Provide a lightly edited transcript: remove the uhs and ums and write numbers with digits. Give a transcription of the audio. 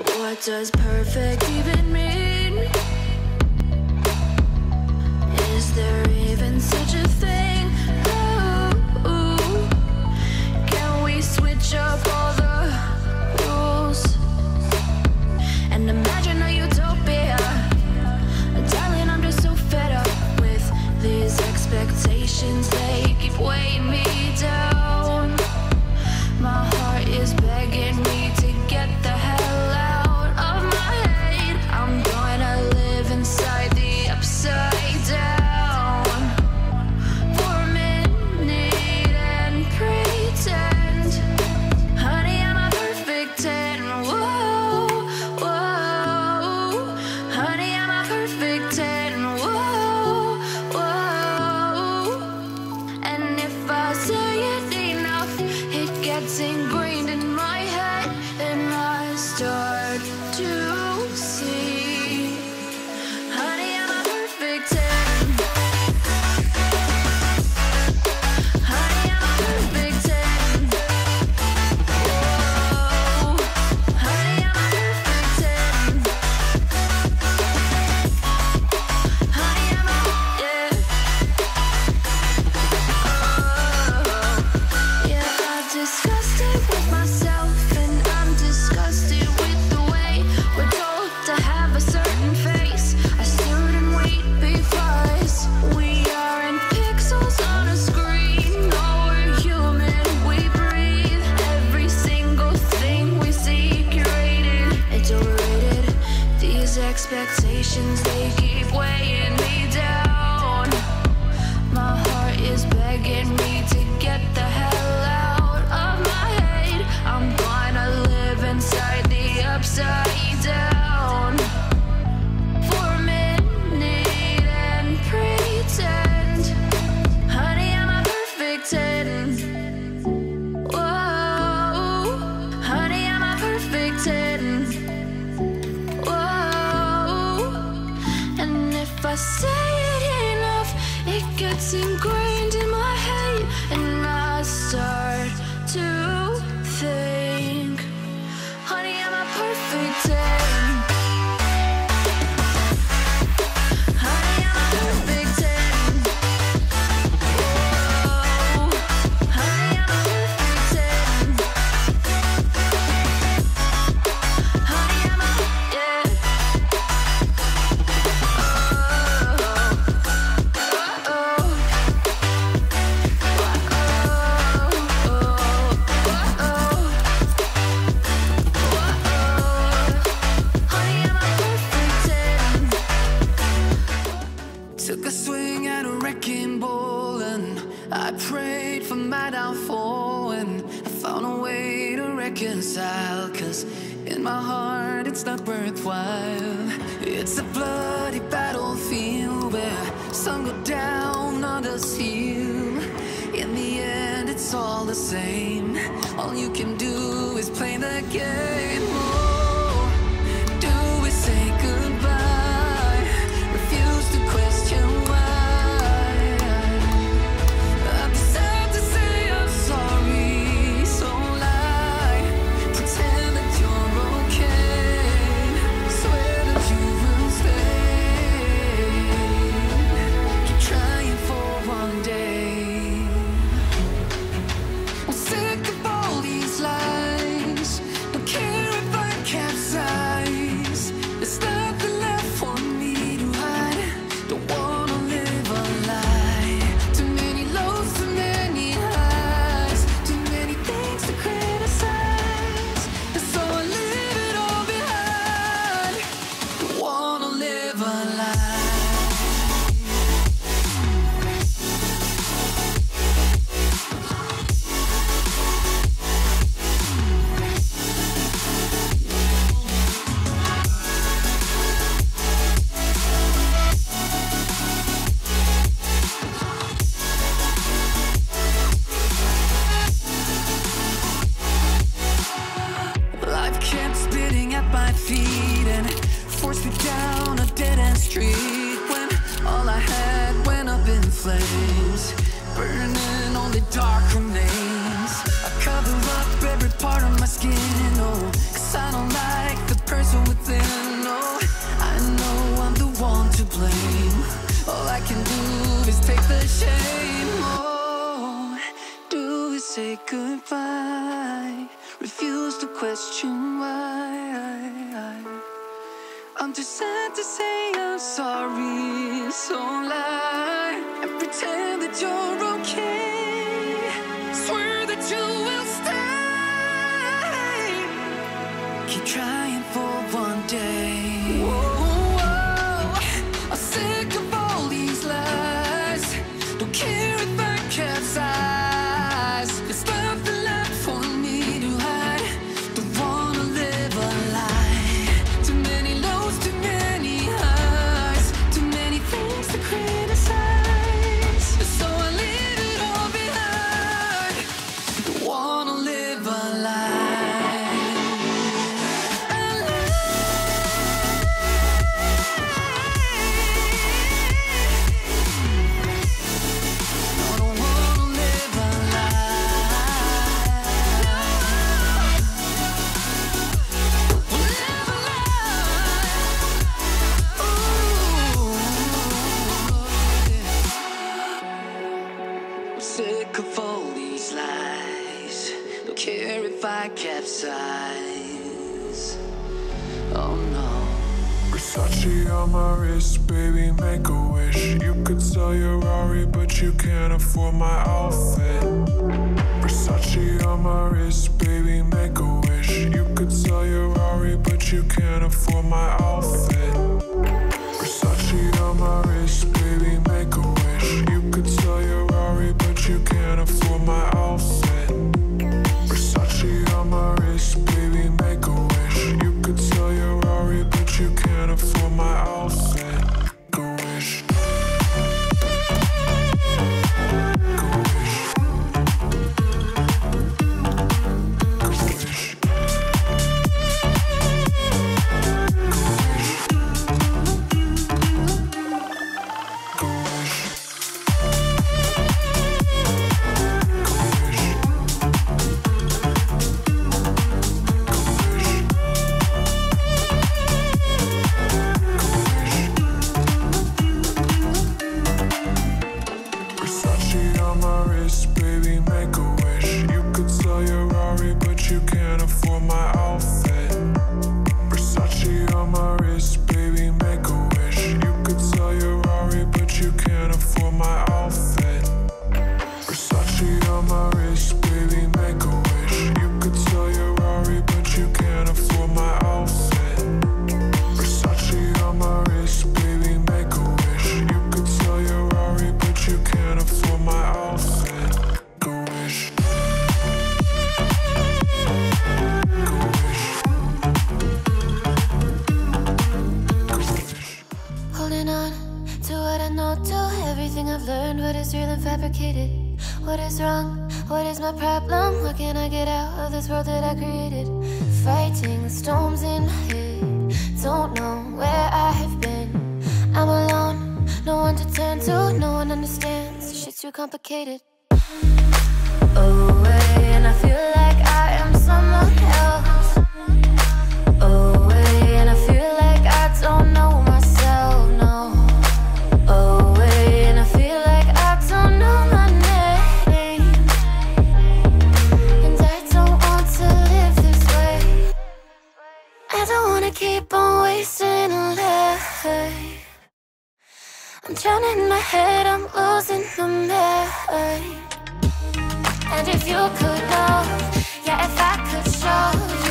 What does perfect even mean? Is there even such a thing? Ooh, can we switch up all the rules and imagine a utopia? Darling, I'm just so fed up with these expectations. They keep weighing me down. My heart is begging me to get the hell out of my head. I'm gonna live inside the upside down for a minute and pretend, honey, I'm a perfect 10. Whoa, whoa, honey, I'm a perfect 10. Whoa, whoa, and if I say it enough, it gets ingrained in my head, and I start to see, honey, I'm a perfect 10. Honey, I'm a perfect 10. Whoa, honey, I'm a perfect 10. Honey, I'm a, yeah. Yeah, I've discussed it with myself, and I'm disgusted with the way we're told to have a certain face, a certain weight, because we aren't pixels on a screen. No, we're human, we breathe. Every single thing we see curated, it's overrated. These expectations, they keep weighing me down. My heart is begging me to get the hell out of my head. I'm gonna live inside the upside down for a minute and pretend, honey, I'm a perfect 10. Whoa, honey, I'm a perfect 10. Whoa, and if I say it enough, it gets ingrained in my head, and I start to think, honey, I'm a perfect 10. Honey, I'm a perfect 10. Whoa, honey, I'm a perfect 10. Honey, I'm a, yeah. Took a swing at a wrecking ball, and I prayed for my downfall, and I found a way to reconcile, 'cause in my heart it's not worthwhile. It's a bloody battlefield where some go down, others heal. In the end it's all the same. All you can do is play the game. Oh, do we say goodbye? Refuse to question why. I've decided to say I'm sorry, so lie. Pretend that you're okay. Swear that you will stay. Keep trying for one day. I'm sick of all these lies. Don't care if I capsize. There's nothing left for me to hide. Don't wanna live a lie. Too many lows, too many highs. Too many things to criticize. And so I leave it all behind. Don't wanna live a lie. Life kept spitting at my feet and forced me down a dead-end street, when all I had went up in flames, burning only dark remains. I cover up every part of my skin, oh, 'cause I don't like the shame. Oh, do we say goodbye? Refuse to question why. I'm too sad to say I'm sorry, so lie and pretend that you're okay. Swear that you will stay. Keep trying for one day. Whoa, I'm sick of all these lies. Don't care if I capsize. There's nothing left for me to hide. Don't wanna live a lie. Too many lows, too many highs. Too many things to criticize. So I leave it all behind. Don't wanna live a lie. Sick of all these lies. Don't care if I capsize. Oh no. Versace on my wrist, baby, make a wish. You could sell your Rari, but you can't afford my outfit. Versace on my wrist, baby, make a wish. You could sell your Rari, but you can't afford my outfit. Versace on my wrist, baby, make a wish. You could sell your Rari, but you can't afford my outfit. Versace on my wrist, baby, make a wish. You could sell your Rari, but you can't afford my outfit. Go wish. Go wish. Go wish. Versace on my wrist, baby, make a wish. You could sell your Rari, but you can't afford my outfit. Versace on my wrist, baby, make a wish. You could sell your Rari, but you can't afford my outfit. Versace on my wrist, baby, make a wish. You could sell your Rari, but you can't afford my outfit. Versace on my wrist, baby, make a wish. You could sell your Rari, but you can't afford my outfit. Go wish. Go wish. Go wish. Holding on to what I know, to everything I've learned. What is real and fabricated? What is wrong? What is my problem? What can I get out of this world that I created? Fighting the storms in my head. Don't know where I have been. I'm alone, no one to turn to. No one understands, shit's too complicated. Away, and I feel like I am someone else. Away, and I feel like I don't know myself, no. Away, and I feel like I don't know my name. And I don't want to live this way. I don't wanna keep on wasting a life. I'm drowning in my head, I'm losing my mind. And if you could know, yeah, if I could show you